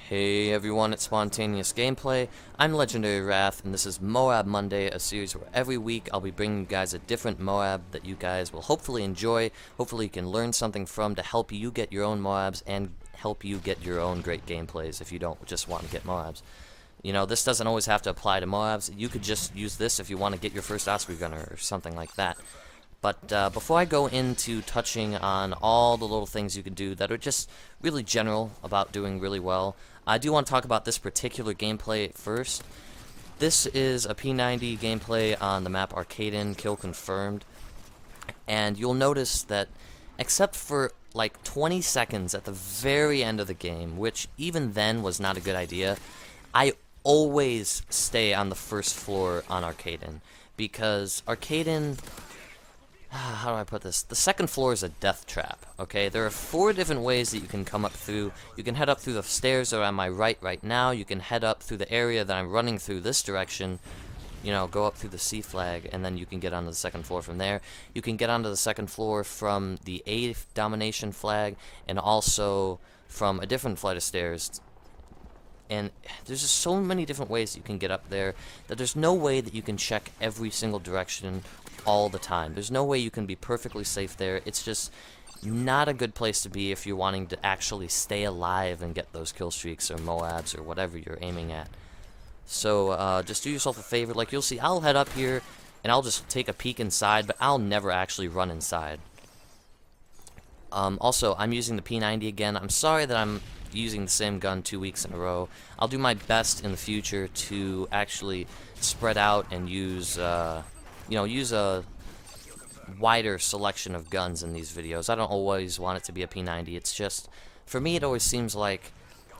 Hey everyone, it's Spontaneous Gameplay. I'm LegendaryRath, and this is MOAB Monday, a series where every week I'll be bringing you guys a different MOAB that you guys will hopefully enjoy, hopefully you can learn something from to help you get your own MOABs and help you get your own great gameplays if you don't just want to get MOABs. You know, this doesn't always have to apply to MOABs. You could just use this if you want to get your first Osprey Gunner or something like that. But before I go into touching on all the little things you can do that are just really general about doing really well, I do want to talk about this particular gameplay first. This is a P90 gameplay on the map Arkaden, kill confirmed. And you'll notice that except for like 20 seconds at the very end of the game, which even then was not a good idea, I always stay on the first floor on Arkaden. Because Arkaden... how do I put this? The second floor is a death trap, okay? There are 4 different ways that you can come up through. You can head up through the stairs that are on my right now. You can head up through the area that I'm running through this direction. You know, go up through the C flag, and then you can get onto the second floor from there. You can get onto the second floor from the A domination flag, and also from a different flight of stairs. And there's just so many different ways that you can get up there that there's no way that you can check every single direction all the time. There's no way you can be perfectly safe there. It's just not a good place to be if you're wanting to actually stay alive and get those kill streaks or MOABs or whatever you're aiming at. So just do yourself a favor. Like you'll see, I'll head up here and I'll just take a peek inside, but I'll never actually run inside. Also, I'm using the P90 again. I'm sorry that I'm using the same gun 2 weeks in a row. I'll do my best in the future to actually spread out and use use a wider selection of guns in these videos. I don't always want it to be a P90. It's just, for me, it always seems like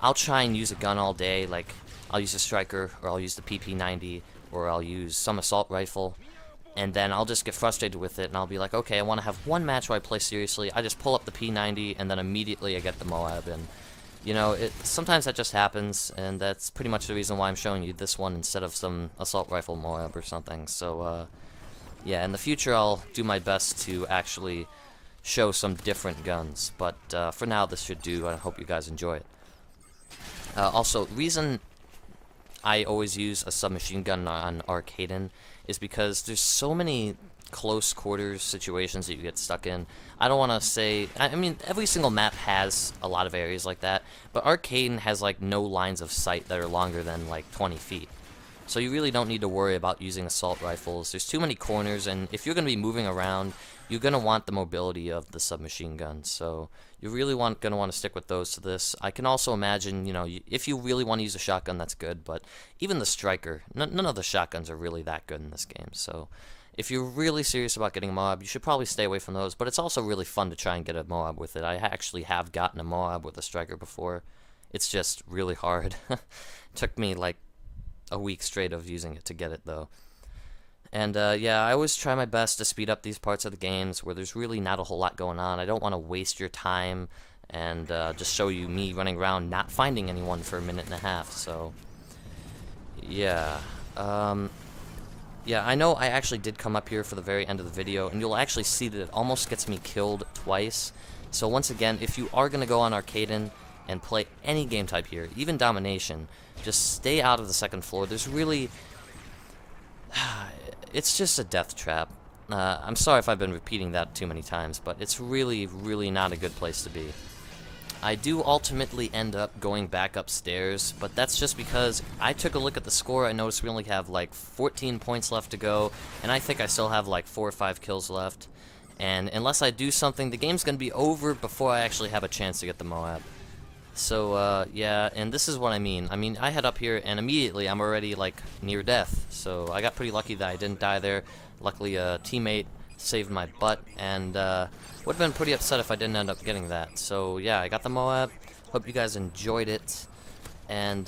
I'll try and use a gun all day. Like, I'll use a striker, or I'll use the PP90, or I'll use some assault rifle, and then I'll just get frustrated with it, and I'll be like, okay, I want to have one match where I play seriously. I just pull up the P90, and then immediately I get the MOAB, and you know, sometimes that just happens, and that's pretty much the reason why I'm showing you this one instead of some assault rifle MOAB or something. So, yeah, in the future I'll do my best to actually show some different guns, but for now this should do. I hope you guys enjoy it. Also, reason I always use a submachine gun on Arkaden is because there's so many close quarters situations that you get stuck in. I don't want to say, I mean, every single map has a lot of areas like that, but Arkaden has like no lines of sight that are longer than like 20 feet. So you really don't need to worry about using assault rifles. There's too many corners, and if you're going to be moving around, you're going to want the mobility of the submachine gun. So you're really going to want to stick with those to this. I can also imagine, you know, if you really want to use a shotgun, that's good, but even the striker, none of the shotguns are really that good in this game. So if you're really serious about getting a MOAB, you should probably stay away from those, but it's also really fun to try and get a MOAB with it. I actually have gotten a MOAB with a striker before. It's just really hard. It took me like a week straight of using it to get it, though. And yeah, I always try my best to speed up these parts of the games where there's really not a whole lot going on. I don't want to waste your time and just show you me running around not finding anyone for a minute and a half. So yeah, yeah, I know I actually did come up here for the very end of the video, and you'll actually see that it almost gets me killed twice. So once again, if you are going to go on Arkaden and play any game type here, even Domination, just stay out of the second floor. There's really... it's just a death trap. I'm sorry if I've been repeating that too many times, but it's really, really not a good place to be. I do ultimately end up going back upstairs, but that's just because I took a look at the score. I noticed we only have like 14 points left to go, and I think I still have like 4 or 5 kills left. And unless I do something, the game's going to be over before I actually have a chance to get the MOAB. So, yeah, and this is what I mean. I head up here, and immediately I'm already, like, near death. So I got pretty lucky that I didn't die there. Luckily, a teammate saved my butt, and would have been pretty upset if I didn't end up getting that. So, yeah, I got the MOAB. Hope you guys enjoyed it. And,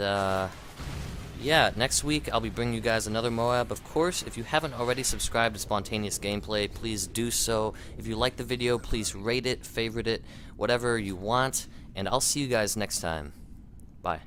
yeah, next week I'll be bringing you guys another MOAB. Of course, if you haven't already subscribed to Spontaneous Gameplay, please do so. If you like the video, please rate it, favorite it, whatever you want. And I'll see you guys next time. Bye.